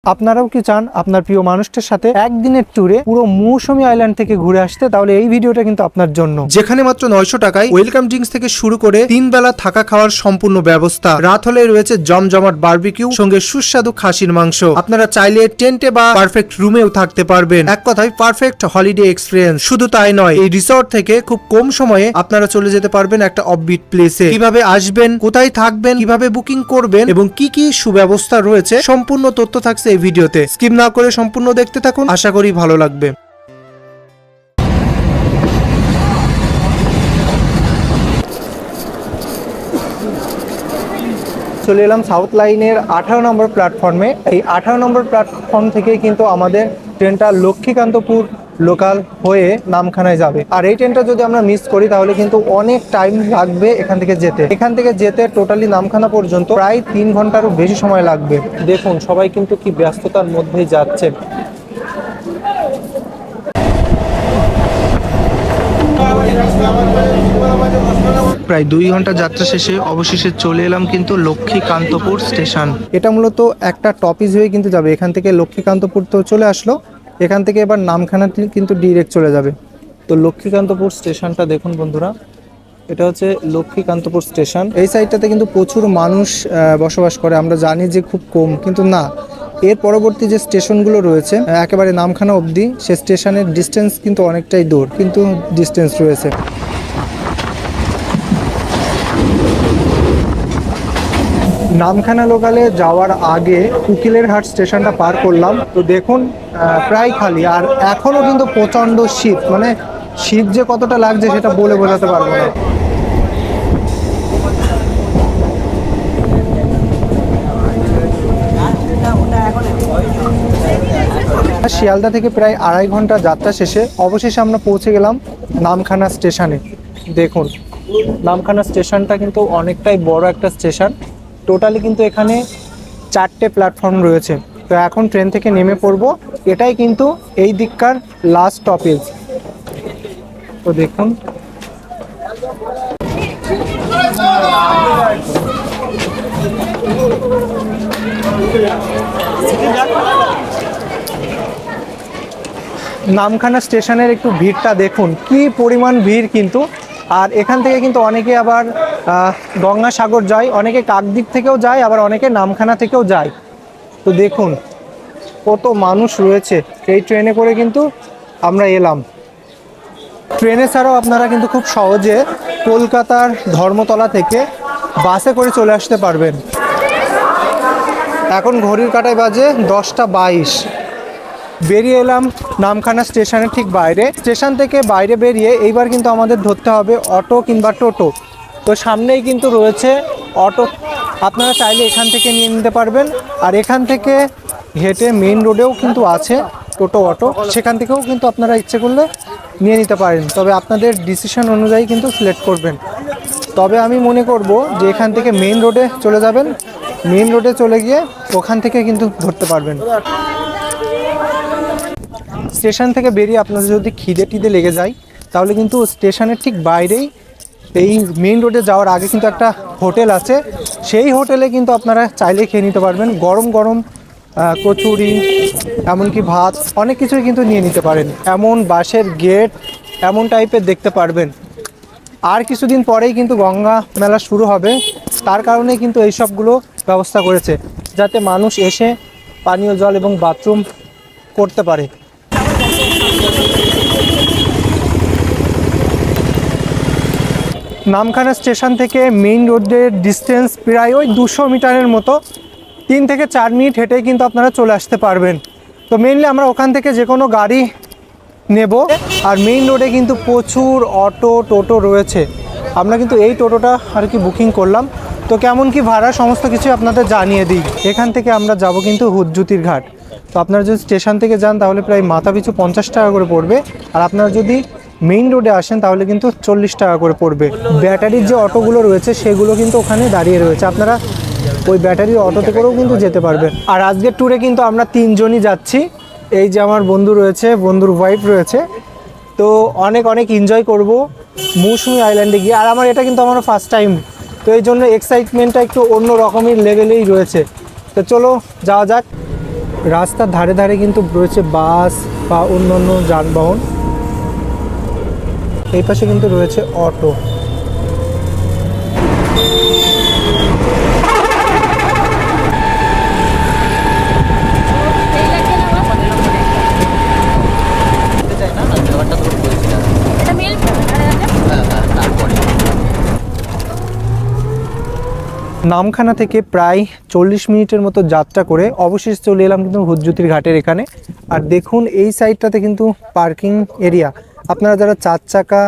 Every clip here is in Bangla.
আপনারাও কি চান আপনার প্রিয় মানুষটার সাথে একদিনের ট্যুরে পুরো মৌসুমী আইল্যান্ড থেকে ঘুরে আসতে? তাহলে এই ভিডিওটা কিন্তু আপনার জন্য। যেখানে মাত্র 900 টাকায় ওয়েলকাম ড্রিঙ্কস থেকে শুরু করে 3 বেলা থাকা খাওয়ার সম্পূর্ণ ব্যবস্থা। রাত হলে রয়েছে জমজমাট বারবিকিউ, সঙ্গে সুস্বাদু খাসির মাংস। আপনারা চাইলে টেন্টে বা পারফেক্ট রুমেও থাকতে পারবেন। এক কথায় পারফেক্ট হলিডে এক্সপিরিয়েন্স। শুধু তাই নয়, এই রিসর্ট থেকে খুব কম সময়ে আপনারা চলে যেতে পারবেন একটা অফবিট প্লেসে। কিভাবে আসবেন, কোথায় থাকবেন, কিভাবে বুকিং করবেন এবং কি কি সুব্যবস্থা রয়েছে, সম্পূর্ণ তথ্য থাকছে এই ভিডিওতে। স্কিপ না করে সম্পূর্ণ দেখতে থাকুন, আশা করি ভালো লাগবে। চলে এলাম সাউথ লাইনের 18 নম্বর প্ল্যাটফর্মে। এই 18 নম্বর প্ল্যাটফর্ম থেকে কিন্তু আমাদের ট্রেনটা লক্ষ্মীকান্তপুর লোকাল হয়ে নামখানায় যাবে। আর এই ট্রেনটা যদি আমরা মিস করি তাহলে কিন্তু অনেক টাইম লাগবে এখান থেকে যেতে টোটালি নামখানা পর্যন্ত প্রায় 3 ঘন্টারও বেশি সময় লাগবে। দেখুন সবাই কিন্তু কি ব্যস্ততার মধ্যেই যাচ্ছে। প্রায় 2 ঘন্টা যাত্রা শেষে অবশেষে চলে এলাম কিন্তু লক্ষ্মীকান্তপুর স্টেশন। এটা মূলত একটা টপিস হয়ে কিন্তু যাবে। এখান থেকে লক্ষ্মীকান্তপুর তো চলে আসলো, এখান থেকে এবার নামখানা কিন্তু ডিরেক্ট চলে যাবে। তো লক্ষ্মীকান্তপুর স্টেশনটা দেখুন বন্ধুরা, এটা হচ্ছে লক্ষ্মীকান্তপুর স্টেশন। এই সাইডটাতে কিন্তু প্রচুর মানুষ বসবাস করে। আমরা জানি যে খুব কম, কিন্তু না, এর পরবর্তী যে স্টেশনগুলো রয়েছে একেবারে নামখানা অবধি, সে স্টেশনের ডিস্টেন্স কিন্তু অনেকটাই দূর, কিন্তু ডিস্টেন্স রয়েছে। নামখানা লোকালে যাওয়ার আগে উকিলের হাট স্টেশনটা পার করলাম। তো দেখুন প্রায় খালি, আর এখনও কিন্তু প্রচণ্ড শীত। মানে শীত যে কতটা লাগছে সেটা বলে বোঝাতে পারবো না। শিয়ালদা থেকে প্রায় 2.5 ঘন্টা যাত্রা শেষে অবশেষে আমরা পৌঁছে গেলাম নামখানা স্টেশনে। দেখুন নামখানা স্টেশনটা কিন্তু অনেকটাই বড় একটা স্টেশন। টোটালি কিন্তু এখানে 4টে প্ল্যাটফর্ম রয়েছে। তো এখন ট্রেন থেকে নেমে পড়ব। এটাই কিন্তু এই দিককার লাস্ট স্টপেজ। তো দেখুন নামখানা স্টেশনের একটু ভিড়টা দেখুন, কি পরিমাণ ভিড় কিন্তু। আর এখান থেকে কিন্তু অনেকে আবার গঙ্গাসাগর যায়, অনেকে কাকদ্বীপ থেকেও যায়, আবার অনেকে নামখানা থেকেও যায়। তো দেখুন কত মানুষ রয়েছে। এই ট্রেনে করে কিন্তু আমরা এলাম। ট্রেনে ছাড়াও আপনারা কিন্তু খুব সহজে কলকাতার ধর্মতলা থেকে বাসে করে চলে আসতে পারবেন। এখন ঘড়ির কাঁটায় বাজে 10টা 22। বেরিয়ে এলাম নামখানা স্টেশনের ঠিক বাইরে। স্টেশন থেকে বাইরে বেরিয়ে এইবার কিন্তু আমাদের ধরতে হবে অটো কিংবা টোটো। তো সামনেই কিন্তু রয়েছে অটো, আপনারা চাইলে এখান থেকে নিয়ে নিতে পারবেন। আর এখান থেকে হেঁটে মেইন রোডেও কিন্তু আছে টোটো অটো, সেখান থেকেও কিন্তু আপনারা ইচ্ছে করলে নিয়ে নিতে পারেন। তবে আপনাদের ডিসিশন অনুযায়ী কিন্তু সিলেক্ট করবেন। তবে আমি মনে করব যে এখান থেকে মেইন রোডে চলে যাবেন, মেইন রোডে চলে গিয়ে ওখান থেকে কিন্তু ধরতে পারবেন। স্টেশন থেকে বেরিয়ে আপনাদের যদি খিদে টিদে লেগে যায় তাহলে কিন্তু স্টেশনের ঠিক বাইরেই এই মেইন রোডে যাওয়ার আগে কিন্তু একটা হোটেল আছে। সেই হোটেলে কিন্তু আপনারা চাইলে খেয়ে নিতে পারবেন। গরম গরম কচুরি, এমনকি ভাত, অনেক কিছুই কিন্তু নিয়ে নিতে পারেন। এমন বাঁশের গেট এমন টাইপের দেখতে পারবেন। আর কিছুদিন পরেই কিন্তু গঙ্গা মেলা শুরু হবে, তার কারণে কিন্তু এই সবগুলো ব্যবস্থা করেছে যাতে মানুষ এসে পানীয় জল এবং বাথরুম করতে পারে। নামখানা স্টেশন থেকে মেইন রোডের ডিস্টেন্স প্রায় ওই 200 মিটারের মতো। 3 থেকে 4 মিনিট হেঁটে কিন্তু আপনারা চলে আসতে পারবেন। তো মেইনলি আমরা ওখান থেকে যে কোনো গাড়ি নেব। আর মেইন রোডে কিন্তু প্রচুর অটো টোটো রয়েছে। আমরা কিন্তু এই টোটোটা আর কি বুকিং করলাম। তো কেমন কি ভাড়া সমস্ত কিছু আপনাদের জানিয়ে দিই। এখান থেকে আমরা যাব কিন্তু হুদজুতির ঘাট। তো আপনারা যদি স্টেশন থেকে যান তাহলে প্রায় মাথা পিছু 50 টাকা করে পড়বে। আর আপনারা যদি মেইন রোডে আসেন তাহলে কিন্তু 40 টাকা করে পড়বে। ব্যাটারির যে অটোগুলো রয়েছে সেগুলো কিন্তু ওখানে দাঁড়িয়ে রয়েছে, আপনারা ওই ব্যাটারির অটোতে করেও কিন্তু যেতে পারবেন। আর আজকের ট্যুরে কিন্তু আমরা 3 জনই যাচ্ছি। এই যে আমার বন্ধু রয়েছে, বন্ধুর ওয়াইফ রয়েছে। তো অনেক এনজয় করব মৌসুমী আইল্যান্ডে গিয়ে। আর আমার এটা কিন্তু আমার ফার্স্ট টাইম, তো এই জন্য এক্সাইটমেন্টটা একটু অন্য রকমের লেভেলেই রয়েছে। তো চলো যাওয়া যাক। রাস্তার ধারে ধারে কিন্তু রয়েছে বাস বা অন্যান্য যানবাহন। এই পাশে কিন্তু রয়েছে অটো। নামখানা থেকে প্রায় 40 মিনিটের মতো যাত্রা করে অবশেষে চলে এলাম কিন্তু হুজ্জুতির ঘাটের এখানে। আর দেখুন এই সাইডটাতে কিন্তু পার্কিং এরিয়া। আপনারা যারা 4 চাকা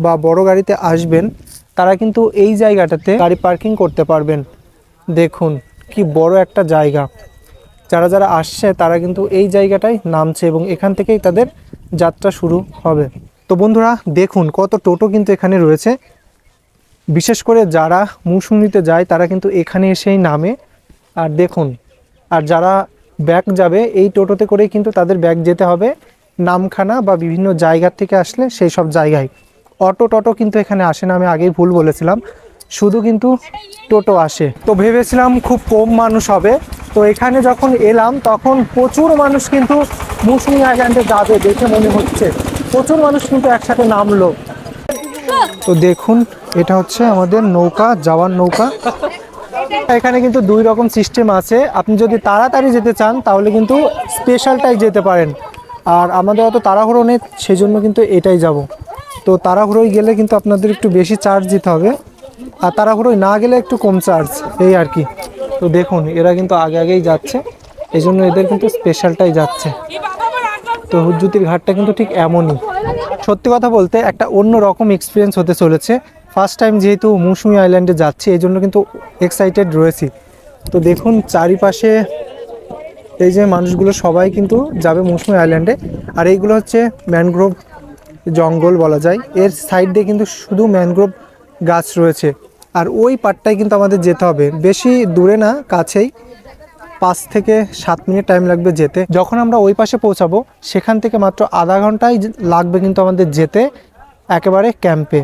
বা বড় গাড়িতে আসবেন তারা কিন্তু এই জায়গাটাতে গাড়ি পার্কিং করতে পারবেন। দেখুন কি বড় একটা জায়গা। যারা যারা আসছে তারা কিন্তু এই জায়গাটায় নামছে এবং এখান থেকেই তাদের যাত্রা শুরু হবে। তো বন্ধুরা দেখুন কত টোটো কিন্তু এখানে রয়েছে। বিশেষ করে যারা মৌসুমীতে যায় তারা কিন্তু এখানে এসেই নামে। আর দেখুন, আর যারা ব্যাক যাবে এই টোটোতে করেই কিন্তু তাদের ব্যাক যেতে হবে নামখানা বা বিভিন্ন জায়গা থেকে আসলে সেই সব জায়গায়। অটো টোটো কিন্তু এখানে আসে না, আমি আগেই ভুল বলেছিলাম, শুধু কিন্তু টোটো আসে। তো ভেবেছিলাম খুব কম মানুষ হবে, তো এখানে যখন এলাম তখন প্রচুর মানুষ কিন্তু মৌসুমী আইল্যান্ডে যাবে দেখে মনে হচ্ছে। প্রচুর মানুষ কিন্তু একসাথে নামলো। তো দেখুন এটা হচ্ছে আমাদের নৌকা, যাওয়ার নৌকা। এখানে কিন্তু 2 রকম সিস্টেম আছে। আপনি যদি তাড়াতাড়ি যেতে চান তাহলে কিন্তু স্পেশালটাই যেতে পারেন। আর আমাদের অত তাড়াহুড়ো নেই, সেজন্য কিন্তু এটাই যাব। তো তাড়াহুড়োই গেলে কিন্তু আপনাদের একটু বেশি চার্জ দিতে হবে, আর তাড়াহুড়োই না গেলে একটু কম চার্জ, এই আর কি। তো দেখুন এরা কিন্তু আগে আগেই যাচ্ছে, এই জন্য এদের কিন্তু স্পেশালটাই যাচ্ছে। তো হুজ্জুতির ঘাটটা কিন্তু ঠিক এমনই। সত্যি কথা বলতে একটা অন্য রকম এক্সপিরিয়েন্স হতে চলেছে। ফার্স্ট টাইম যেহেতু মৌসুমী আইল্যান্ডে যাচ্ছি এই জন্য কিন্তু এক্সাইটেড রয়েছি। তো দেখুন চারিপাশে এই যে মানুষগুলো সবাই কিন্তু যাবে মৌসুমী আইল্যান্ডে। আর এইগুলো হচ্ছে ম্যানগ্রোভ জঙ্গল বলা যায়। এর সাইড দিয়ে কিন্তু শুধু ম্যানগ্রোভ গাছ রয়েছে। আর ওই পাটটায় কিন্তু আমাদের যেতে হবে, বেশি দূরে না, কাছেই। 5 থেকে 7 মিনিট টাইম লাগবে যেতে। যখন আমরা ওই পাশে পৌঁছাবো সেখান থেকে মাত্র আধা ঘন্টাই লাগবে কিন্তু আমাদের যেতে একেবারে ক্যাম্পে।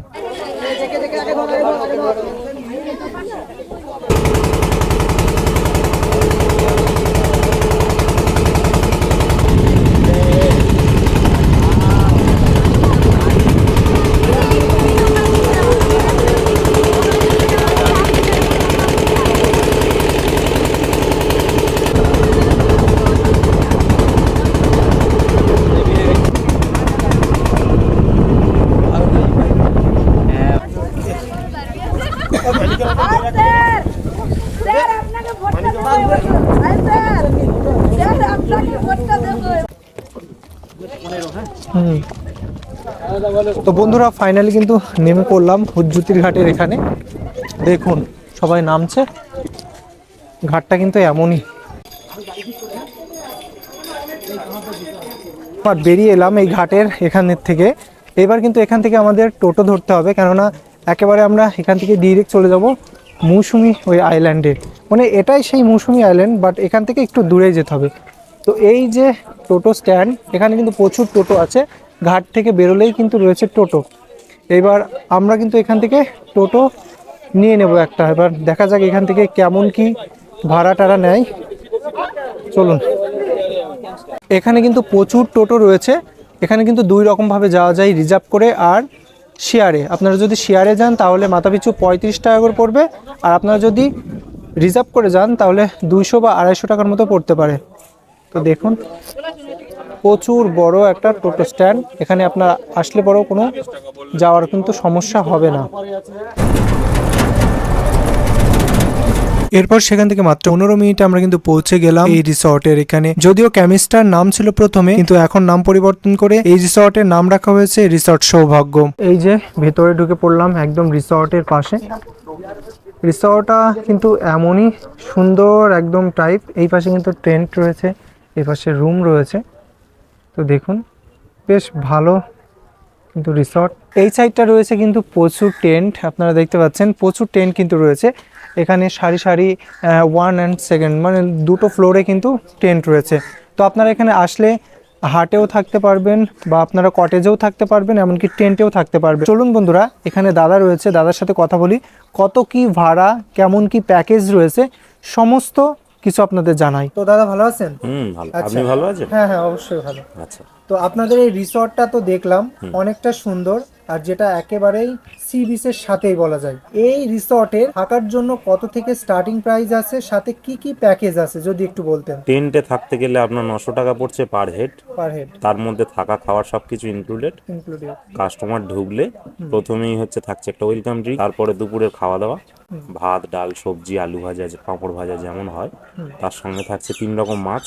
তো বন্ধুরা ফাইনালি কিন্তু নেমে পড়লাম হুজ্জুতির ঘাটের এখানে। দেখুন সবাই নামছে, ঘাটটা কিন্তু এমনই। আর বেরিয়ে এলাম এই ঘাটের এখানের থেকে। এবার কিন্তু এখান থেকে আমাদের টোটো ধরতে হবে, কেননা একেবারে আমরা এখান থেকে ডিরেক্ট চলে যাব মৌসুমী ওই আইল্যান্ডে। মানে এটাই সেই মৌসুমী আইল্যান্ড, বাট এখান থেকে একটু দূরে যেতে হবে। তো এই যে টোটো স্ট্যান্ড, এখানে কিন্তু প্রচুর টোটো আছে। ঘাট থেকে বেরোলেই কিন্তু রয়েছে টোটো। এবার আমরা কিন্তু এখান থেকে টোটো নিয়ে নেব একটা। এবার দেখা যাক এখান থেকে কেমন কি ভাড়া টাড়া নেয়, চলুন। এখানে কিন্তু প্রচুর টোটো রয়েছে। এখানে কিন্তু 2 রকমভাবে যাওয়া যায়, রিজার্ভ করে আর শেয়ারে। আপনারা যদি শেয়ারে যান তাহলে মাথাপিছু 35 টাকা করে পড়বে, আর আপনারা যদি রিজার্ভ করে যান তাহলে 200 বা 250 টাকার মতো পড়তে পারে। তো দেখুন প্রচুর বড় একটা টোটো স্ট্যান্ড। এখানে আপনার আসলে পরেও কোনো যাওয়ার কিন্তু সমস্যা হবে না। এরপর সেখান থেকে মাত্র 15 মিনিটে আমরা কিন্তু পৌঁছে গেলাম এই রিসর্টের এখানে। যদিও ক্যামিস্টার নাম ছিল প্রথমে, কিন্তু এখন নাম পরিবর্তন করে এই রিসর্টের নাম রাখা হয়েছে রিসর্ট সৌভাগ্য। এই যে ভেতরে ঢুকে পড়লাম একদম রিসর্টের পাশে। রিসর্টটা কিন্তু এমনই সুন্দর একদম টাইপ। এই পাশে কিন্তু টেন্ট রয়েছে, এই পাশে রুম রয়েছে। তো দেখুন বেশ ভালো কিন্তু রিসর্ট। এই সাইডটা রয়েছে কিন্তু প্রচুর টেন্ট, আপনারা দেখতে পাচ্ছেন প্রচুর টেন্ট কিন্তু রয়েছে এখানে সারি সারি। 1 and 2 মানে 2টো ফ্লোরে কিন্তু টেন্ট রয়েছে। তো আপনারা এখানে আসলে হাটেও থাকতে পারবেন বা আপনারা কটেজেও থাকতে পারবেন, এমনকি টেন্টেও থাকতে পারবেন। চলুন বন্ধুরা, এখানে দাদা রয়েছে, দাদার সাথে কথা বলি। কত কি ভাড়া, কেমন কি প্যাকেজ রয়েছে, সমস্ত কিছু আপনাদের জানাই। তো দাদা ভালো আছেন? ভালো। আচ্ছা। আপনি ভালো আছেন? হ্যাঁ হ্যাঁ, অবশ্যই ভালো। আচ্ছা। তো আপনাদের এই রিসর্টটা তো দেখলাম অনেকটা সুন্দর, আর যেটা একেবারেই সি বিচের সাথেই বলা যায়। এই রিসর্টে থাকার জন্য কত থেকে স্টার্টিং প্রাইস আছে, সাথে কি কি প্যাকেজ আছে যদি একটু বলতেন। টেন্টে থাকতে গেলে আপনার 900 টাকা পড়ছে পার হেড। পার হেড তার মধ্যে থাকা খাওয়ার সবকিছু ইনক্লুডেড। ইনক্লুডেড। কাস্টমার ঢুকলে প্রথমেই হচ্ছে থাকছে একটা ওয়েলকাম ড্রিঙ্ক, তারপরে দুপুরের খাওয়া দাওয়া, ভাত ডাল সবজি আলু ভাজা পাঁপড় ভাজা যেমন হয়, তার সঙ্গে থাকছে 3 রকম মাছ।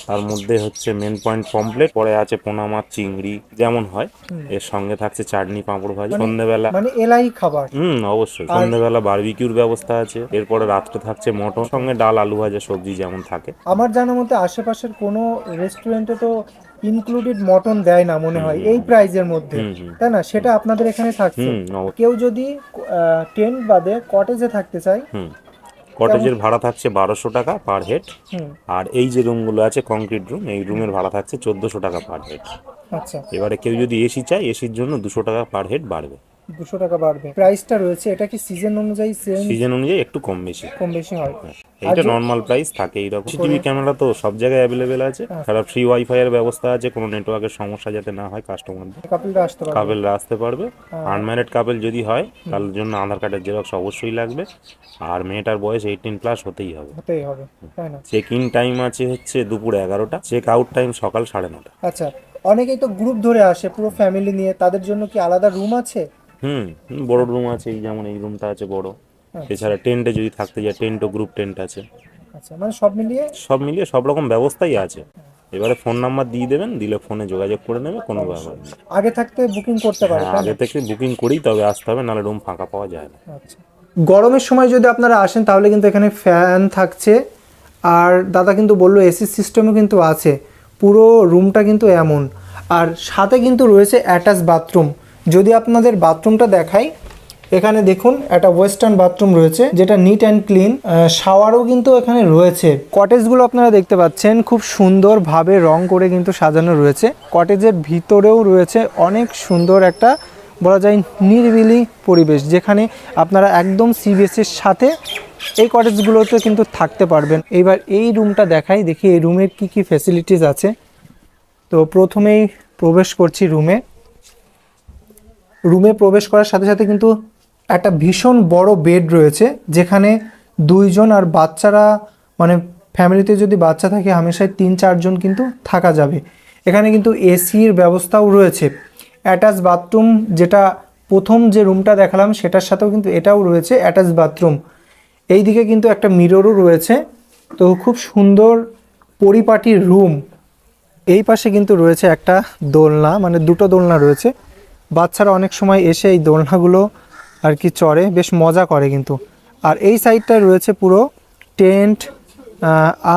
তার মধ্যে হচ্ছে মেন পয়েন্ট পমপ্লেট, পরে আছে পোনা মাছ চিংড়ি যেমন হয়, এর সঙ্গে থাকছে চাটনি পাঁপড় ভাজা। সন্ধ্যেবেলা মানে এলাই খাবার। অবশ্যই সন্ধ্যেবেলা বারবিকিউর ব্যবস্থা আছে। এরপরে রাত্রে থাকছে মটন, সঙ্গে ডাল আলু ভাজা সবজি যেমন থাকে। আমার জানা মতে আশেপাশের কোনো রেস্টুরেন্টে তো ইনক্লুডেড মটন দেয় না মনে হয় এই প্রাইজের মধ্যে, তাই না? সেটা আপনাদের এখানে থাকছে। কেউ যদি টেন্ট বাদে কটেজে থাকতে চায়, কটেজের ভাড়া থাকছে 1200 টাকা পার হেড। আর এই যে রুমগুলো আছে কংক্রিট রুম, এই রুমের ভাড়া থাকছে 1400 টাকা পার হেড। আচ্ছা। এবারে কেউ যদি এসি চায়, এসির জন্য 200 টাকা পার হেড বাড়বে। 200 টাকা বাড়বে। প্রাইসটা রয়েছে, এটা কি সিজন অনুযায়ী সিজন অনুযায়ী একটু কম বেশি হয়? এইটা নর্মাল প্রাইস থাকে এইরকম। সিসিটিভি ক্যামেরা তো সব জায়গায় অ্যাভেলেবেল আছে, তারা ফ্রি ওয়াইফাই এর ব্যবস্থা আছে, কোনো নেটওয়ার্কের সমস্যা যাতে না হয় কাস্টমারদের। কাপেলরা আসতে পারবে। আনম্যারিড কাপেল যদি হয় তার জন্য আধার কার্ডের জেরক্স অবশ্যই লাগবে, আর মেয়েটার বয়স 18+ হতেই হবে। তাই না? চেক ইন টাইম আছে হচ্ছে দুপুর 11টা, চেক আউট টাইম সকাল 9:30। আচ্ছা। অনেকেই তো গ্রুপ ধরে আসে পুরো ফ্যামিলি নিয়ে, তাদের জন্য কি আলাদা রুম আছে? বড় রুম আছে, এই যেমন এই রুমটা আছে বড়। এছাড়া টেন্টে যদি থাকতে যায়, টেন্টও গ্রুপ টেন্ট আছে। আচ্ছা, মানে সব মিলিয়ে সব রকম ব্যবস্থাই আছে। এবারে ফোন নাম্বার দিয়ে দেবেন, দিলে ফোনে যোগাযোগ করে নেবে, কোনো ব্যাপার নেই। আগে থাকতে বুকিং করতে পারে? আগে থেকে বুকিং করেই তবে আসতে হবে, নাহলে রুম ফাঁকা পাওয়া যায় না। আচ্ছা। গরমের সময় যদি আপনারা আসেন তাহলে কিন্তু এখানে ফ্যান থাকছে, আর দাদা কিন্তু বললো এসি সিস্টেমও কিন্তু আছে। পুরো রুমটা কিন্তু এমন, আর সাথে কিন্তু রয়েছে অ্যাটাচ বাথরুম। যদি আপনাদের বাথরুমটা দেখাই, এখানে দেখুন একটা ওয়েস্টার্ন বাথরুম রয়েছে যেটা নিট অ্যান্ড ক্লিন, শাওয়ারও কিন্তু এখানে রয়েছে। কটেজগুলো আপনারা দেখতে পাচ্ছেন খুব সুন্দরভাবে রং করে কিন্তু সাজানো রয়েছে। কটেজের ভিতরেও রয়েছে অনেক সুন্দর একটা বলা যায় নিরিবিলি পরিবেশ, যেখানে আপনারা একদম সি বিচের সাথে এই কটেজগুলোতে কিন্তু থাকতে পারবেন। এইবার এই রুমটা দেখাই, দেখি এই রুমের কি কি ফ্যাসিলিটিস আছে। তো প্রথমেই প্রবেশ করছি রুমে প্রবেশ করার সাথে সাথে কিন্তু একটা ভীষণ বড় বেড রয়েছে, যেখানে 2 জন আর বাচ্চারা, মানে ফ্যামিলিতে যদি বাচ্চা থাকে হামেশাই 3-4 জন কিন্তু থাকা যাবে। এখানে কিন্তু এসির ব্যবস্থাও রয়েছে। অ্যাটাচ বাথরুম, যেটা প্রথম যে রুমটা দেখালাম সেটার সাথেও কিন্তু এটাও রয়েছে অ্যাটাচ বাথরুম। এই দিকে কিন্তু একটা মিররও রয়েছে। তো খুব সুন্দর পরিপাটির রুম। এই পাশে কিন্তু রয়েছে একটা দোলনা, মানে 2টো দোলনা রয়েছে। বাচ্চারা অনেক সময় এসে এই দোলনাগুলো আর কি চড়ে, বেশ মজা করে কিন্তু। আর এই সাইডটায় রয়েছে পুরো টেন্ট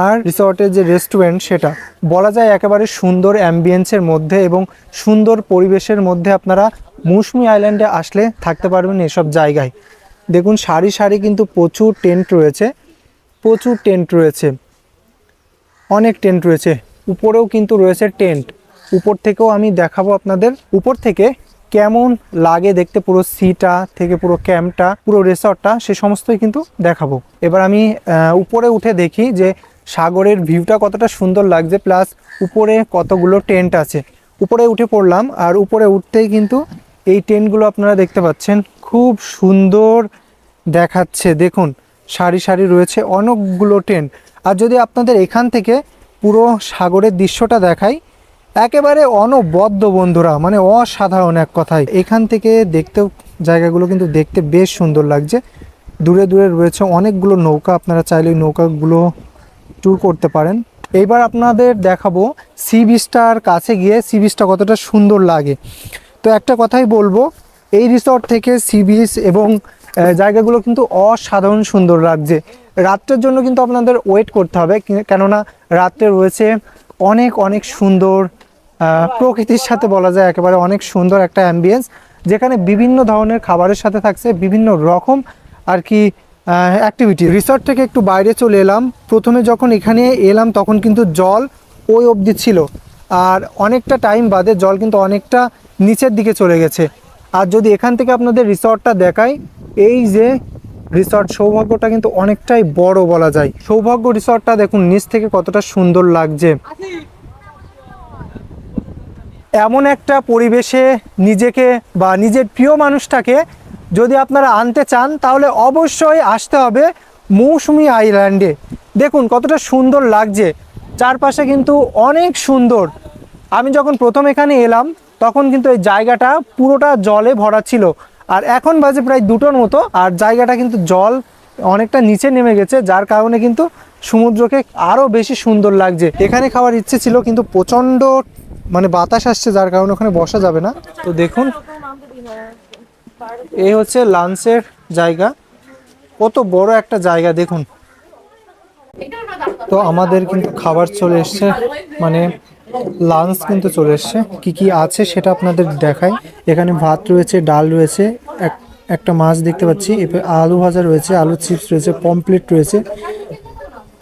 আর রিসর্টের যে রেস্টুরেন্ট, সেটা বলা যায় একেবারে সুন্দর অ্যাম্বিয়েন্সের মধ্যে এবং সুন্দর পরিবেশের মধ্যে আপনারা মৌসুমী আইল্যান্ডে আসলে থাকতে পারবেন এসব জায়গায়। দেখুন সারি সারি কিন্তু প্রচুর টেন্ট রয়েছে, অনেক টেন্ট রয়েছে। উপরেও কিন্তু রয়েছে টেন্ট, উপর থেকেও আমি দেখাবো আপনাদের উপর থেকে কেমন লাগে দেখতে, পুরো সিটা থেকে পুরো ক্যাম্পটা, পুরো রিসর্টটা, সে সমস্তই কিন্তু দেখাবো। এবার আমি উপরে উঠে দেখি যে সাগরের ভিউটা কতটা সুন্দর লাগছে, প্লাস উপরে কতগুলো টেন্ট আছে। উপরে উঠে পড়লাম, আর উপরে উঠতেই কিন্তু এই টেন্টগুলো আপনারা দেখতে পাচ্ছেন, খুব সুন্দর দেখাচ্ছে। দেখুন সারি সারি রয়েছে অনেকগুলো টেন্ট। আর যদি আপনাদের এখান থেকে পুরো সাগরের দৃশ্যটা দেখাই, একেবারে অনবদ্য বন্ধুরা, মানে অসাধারণ এক কথায়। এখান থেকে দেখতেও জায়গাগুলো কিন্তু দেখতে বেশ সুন্দর লাগছে। দূরে দূরে রয়েছে অনেকগুলো নৌকা, আপনারা চাইলে নৌকাগুলো ট্যুর করতে পারেন। এইবার আপনাদের দেখাবো সি বিচটার কাছে গিয়ে সি বিচটা কতটা সুন্দর লাগে। তো একটা কথাই বলবো, এই রিসর্ট থেকে সি বিচ এবং জায়গাগুলো কিন্তু অসাধারণ সুন্দর লাগছে। রাত্রের জন্য কিন্তু আপনাদের ওয়েট করতে হবে, কেননা রাত্রে রয়েছে অনেক অনেক সুন্দর প্রকৃতির সাথে বলা যায় একেবারে অনেক সুন্দর একটা অ্যাম্বিয়েন্স, যেখানে বিভিন্ন ধরনের খাবারের সাথে থাকছে বিভিন্ন রকম আর কি অ্যাক্টিভিটি। রিসর্ট থেকে একটু বাইরে চলে এলাম। প্রথমে যখন এখানে এলাম তখন কিন্তু জল ওই অবধি ছিল, আর অনেকটা টাইম বাদে জল কিন্তু অনেকটা নিচের দিকে চলে গেছে। আর যদি এখান থেকে আপনাদের রিসর্টটা দেখাই, এই যে রিসর্ট সৌভাগ্যটা কিন্তু অনেকটাই বড় বলা যায়। সৌভাগ্য রিসর্টটা দেখুন নিচ থেকে কতটা সুন্দর লাগছে। এমন একটা পরিবেশে নিজেকে বা নিজের প্রিয় মানুষটাকে যদি আপনারা আনতে চান তাহলে অবশ্যই আসতে হবে মৌসুমী আইল্যান্ডে। দেখুন কতটা সুন্দর লাগছে, চারপাশে কিন্তু অনেক সুন্দর। আমি যখন প্রথম এখানে এলাম তখন কিন্তু এই জায়গাটা পুরোটা জলে ভরা ছিল, আর এখন বাজে প্রায় 2টোর মতো, আর জায়গাটা কিন্তু জল অনেকটা নিচে নেমে গেছে, যার কারণে কিন্তু সমুদ্রকে আরও বেশি সুন্দর লাগছে। এখানে খাওয়ার ইচ্ছে ছিল কিন্তু প্রচণ্ড মানে বাতাস আসছে, যার কারণে ওখানে বসা যাবে না। তো দেখুন এই হচ্ছে লাঞ্চের জায়গা, কত বড় একটা জায়গা দেখুন। তো আমাদের কিন্তু খাবার চলে এসছে, মানে লাঞ্চ কিন্তু চলে এসছে। কি কি আছে সেটা আপনাদের দেখাই। এখানে ভাত রয়েছে, ডাল রয়েছে, একটা মাছ দেখতে পাচ্ছি, এরপর আলু ভাজা রয়েছে, আলু চিপস রয়েছে, পমপ্লেট রয়েছে,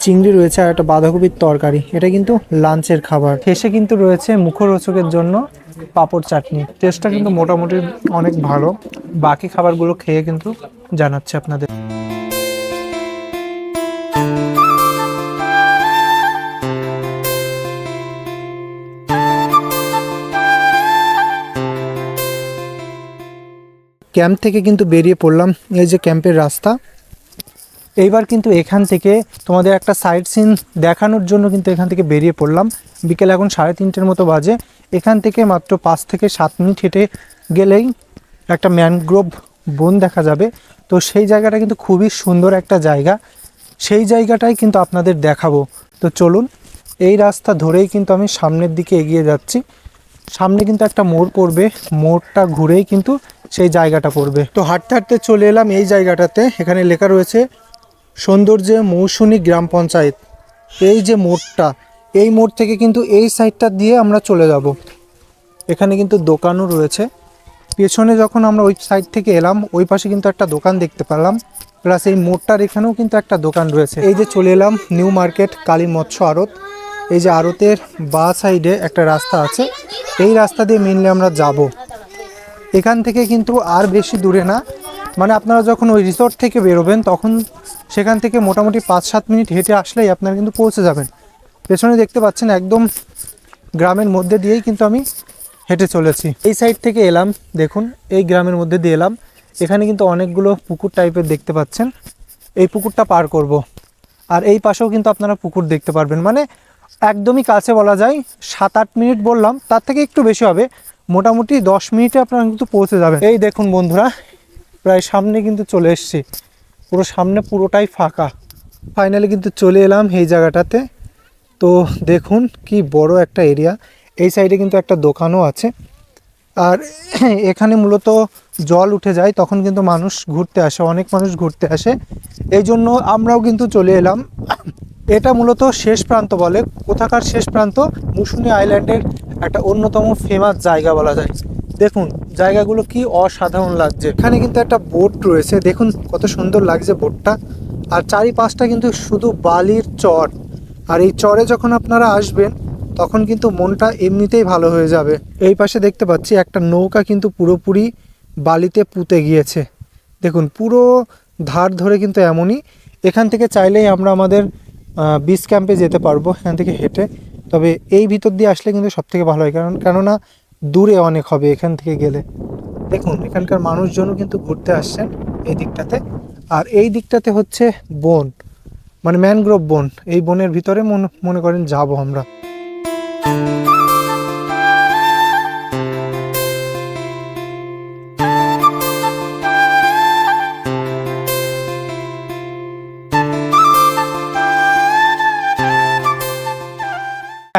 চিংড়ি রয়েছে, আর একটা বাঁধাকপির তরকারি। এটা কিন্তু লাঞ্চের খাবার। শেষে কিন্তু রয়েছে মুখরোচকের জন্য পাঁপড় চাটনি। টেস্টটা কিন্তু মোটামুটি অনেক ভালো। বাকি খাবারগুলো খেয়ে কিন্তু জানাচ্ছি আপনাদের। ক্যাম্প থেকে কিন্তু বেরিয়ে পড়লাম, এই যে ক্যাম্পের রাস্তা। এইবার কিন্তু এখান থেকে তোমাদের একটা সাইট সিন দেখানোর জন্য কিন্তু এখান থেকে বেরিয়ে পড়লাম। বিকেল এখন 3:30 মতো বাজে। এখান থেকে মাত্র 5 থেকে 7 মিনিট হেঁটে গেলেই একটা ম্যানগ্রোভ বন দেখা যাবে। তো সেই জায়গাটা কিন্তু খুবই সুন্দর একটা জায়গা, সেই জায়গাটাই কিন্তু আপনাদের দেখাবো। তো চলুন, এই রাস্তা ধরেই কিন্তু আমি সামনের দিকে এগিয়ে যাচ্ছি। সামনে কিন্তু একটা মোড় পড়বে, মোড়টা ঘুরেই কিন্তু সেই জায়গাটা পড়বে। তো হাঁটতে হাঁটতে চলে এলাম এই জায়গাটাতে। এখানে লেখা রয়েছে সৌন্দর্যে মৌসুমী গ্রাম পঞ্চায়েত। এই যে মোড়টা, এই মোড় থেকে কিন্তু এই সাইডটা দিয়ে আমরা চলে যাব। এখানে কিন্তু দোকানও রয়েছে। পেছনে যখন আমরা ওই সাইড থেকে এলাম, ওই পাশে কিন্তু একটা দোকান দেখতে পেলাম, প্লাস এই মোড়টার এখানেও কিন্তু একটা দোকান রয়েছে। এই যে চলে এলাম নিউ মার্কেট কালী মৎস্য আড়ত। এই যে আড়তের বাঁ সাইডে একটা রাস্তা আছে, এই রাস্তা দিয়ে মেনলি আমরা যাব। এখান থেকে কিন্তু আর বেশি দূরে না, মানে আপনারা যখন ওই রিসর্ট থেকে বেরোবেন তখন সেখান থেকে মোটামুটি 5-7 মিনিট হেঁটে আসলেই আপনারা কিন্তু পৌঁছে যাবেন। পেছনে দেখতে পাচ্ছেন একদম গ্রামের মধ্যে দিয়েই কিন্তু আমি হেঁটে চলেছি। এই সাইড থেকে এলাম, দেখুন এই গ্রামের মধ্যে দিয়ে এলাম। এখানে কিন্তু অনেকগুলো পুকুর টাইপের দেখতে পাচ্ছেন। এই পুকুরটা পার করব, আর এই পাশেও কিন্তু আপনারা পুকুর দেখতে পারবেন। মানে একদমই কাছে বলা যায়। 7-8 মিনিট বললাম, তার থেকে একটু বেশি হবে। মোটামুটি 10 মিনিটে আপনারা কিন্তু পৌঁছে যাবেন। এই দেখুন বন্ধুরা, প্রায় সামনে কিন্তু চলে এসেছি। পুরো সামনে পুরোটাই ফাঁকা। ফাইনালি কিন্তু চলে এলাম এই জায়গাটাতে। তো দেখুন কি বড় একটা এরিয়া। এই সাইডে কিন্তু একটা দোকানও আছে, আর এখানে মূলত জল উঠে যায় তখন কিন্তু মানুষ ঘুরতে আসে, অনেক মানুষ ঘুরতে আসে। এই জন্য আমরাও কিন্তু চলে এলাম। এটা মূলত শেষ প্রান্ত বলে। কোথাকার শেষ প্রান্ত? মৌসুমী আইল্যান্ডের একটা অন্যতম ফেমাস জায়গা বলা যায়। দেখুন জায়গাগুলো কি অসাধারণ লাগছে। এখানে কিন্তু একটা বোট রয়েছে, দেখুন কত সুন্দর লাগছে বোটটা। আর চারিপাশটা কিন্তু শুধু বালির চর। আর এই চরে যখন আপনারা আসবেন তখন কিন্তু মনটা এমনিতেই ভালো হয়ে যাবে। এই পাশে দেখতে পাচ্ছি একটা নৌকা কিন্তু পুরোপুরি বালিতে পুঁতে গিয়েছে। দেখুন পুরো ধার ধরে কিন্তু এমনই। এখান থেকে চাইলেই আমরা আমাদের বিচ ক্যাম্পে যেতে পারবো এখান থেকে হেঁটে। তবে এই ভিতর দিয়ে আসলে কিন্তু সবথেকে ভালো হয়, কেননা দূরে অনেক হবে এখান থেকে গেলে। দেখুন এখানকার মানুষজনও কিন্তু ঘুরতে আসছেন এই দিকটাতে। আর এই দিকটাতে হচ্ছে বন, মানে ম্যানগ্রোভ বন। এই বনের ভিতরে মনে করেন যাব আমরা।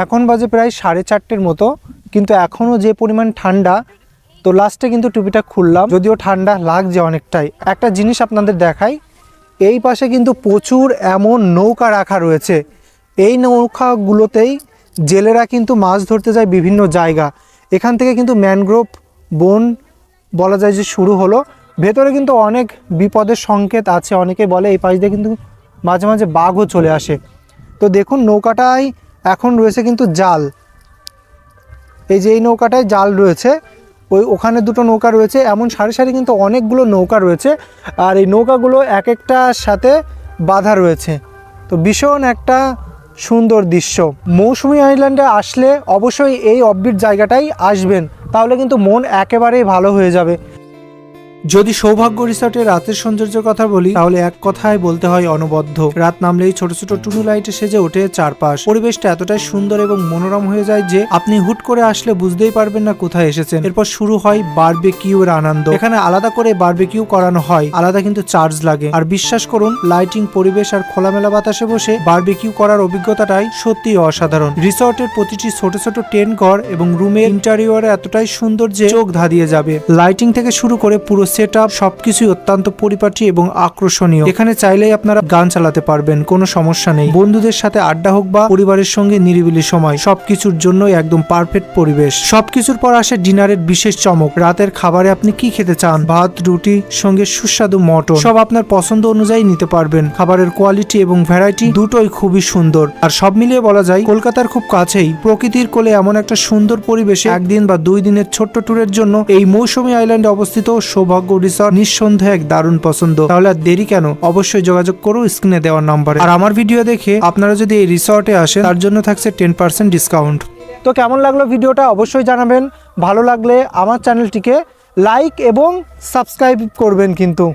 এখন বাজে প্রায় 4:30 মতো, কিন্তু এখনও যে পরিমাণ ঠান্ডা। তো লাস্টে কিন্তু টুপিটা খুললাম, যদিও ঠান্ডা লাগছে অনেকটাই। একটা জিনিস আপনাদের দেখাই, এই পাশে কিন্তু প্রচুর এমন নৌকা রাখা রয়েছে। এই নৌকাগুলোতেই জেলেরা কিন্তু মাছ ধরতে যায় বিভিন্ন জায়গা। এখান থেকে কিন্তু ম্যানগ্রোভ বন বলা যায় যে শুরু হলো। ভেতরে কিন্তু অনেক বিপদের সংকেত আছে। অনেকে বলে এই পাশ দিয়ে কিন্তু মাঝে মাঝে বাঘও চলে আসে। তো দেখুন নৌকাটায় এখন রয়েছে কিন্তু জাল। এই যে এই নৌকাটায় জাল রয়েছে, ওখানে দুটো নৌকা রয়েছে, এমন সারি সারি কিন্তু অনেকগুলো নৌকা রয়েছে, আর এই নৌকাগুলো এক একটার সাথে বাঁধা রয়েছে। তো ভীষণ একটা সুন্দর দৃশ্য। মৌসুমী আইল্যান্ডে আসলে অবশ্যই এই অফবিট জায়গাটাই আসবেন, তাহলে কিন্তু মন একেবারেই ভালো হয়ে যাবে। যদি সৌভাগ্য রিসর্টের রাতের সৌন্দর্যের কথা বলি, তাহলে এক কথায় বলতে হয় অনবদ্য। রাত নামলেই ছোট ছোট টুনু লাইটে সেজে ওঠে চারপাশ। পরিবেশটা এতটাই সুন্দর এবং মনোরম হয়ে যায় যে আপনি হুট করে আসলে বুঝতেই পারবেন না কোথায় এসেছেন। এরপর শুরু হয় বারবিকিউর আনন্দ। এখানে আলাদা করে বারবিকিউ করানো হয়, আলাদা কিন্তু চার্জ লাগে। আর বিশ্বাস করুন, লাইটিং, পরিবেশ আর খোলামেলা বাতাসে বসে বারবিকিউ করার অভিজ্ঞতাটাই সত্যি অসাধারণ। রিসর্টের প্রতিটি ছোট ছোট টেন্ট ঘর এবং রুমের ইন্টেরিয়র এতটাই সুন্দর যে চোখ ধাঁধিয়ে যাবে। লাইটিং থেকে শুরু করে পুরো সেটআপ সবকিছুই অত্যন্ত পরিপাটি এবং আকর্ষণীয়। এখানে চাইলেই আপনারা গান চালাতে পারবেন, কোনো সমস্যা নেই। বন্ধুদের সাথে আড্ডা হোক বা পরিবারের সঙ্গে নিরিবিলি সময়, সবকিছুর জন্যই একদম পারফেক্ট পরিবেশ। সবকিছুর পর আসে ডিনারের বিশেষ চমক। রাতের খাবারে আপনি কি খেতে চান? ভাত, রুটি, সঙ্গে সুস্বাদু মটন, সব আপনার পছন্দ অনুযায়ী নিতে পারবেন। খাবারের কোয়ালিটি এবং ভ্যারাইটি দুটোই খুবই সুন্দর। আর সব মিলিয়ে বলা যায় কলকাতার খুব কাছেই প্রকৃতির কোলে এমন একটা সুন্দর পরিবেশে একদিন বা 2 দিনের ছোট্ট ট্যুরের জন্য এই মৌসুমী আইল্যান্ডে অবস্থিত সৌভাগ্য রিসর্ট নিঃসন্দেহে এক দারুণ পছন্দ। তাহলে আর দেরি কেন, অবশ্যই যোগাযোগ করো স্ক্রিনে দেওয়ার নম্বরে। আর আমার ভিডিও দেখে আপনারা যদি এই রিসর্টে আসেন, তার জন্য থাকছে 10% ডিসকাউন্ট। তো কেমন লাগলো ভিডিওটা অবশ্যই জানাবেন। ভালো লাগলে আমার চ্যানেলটিকে লাইক এবং সাবস্ক্রাইব করবেন কিন্তু।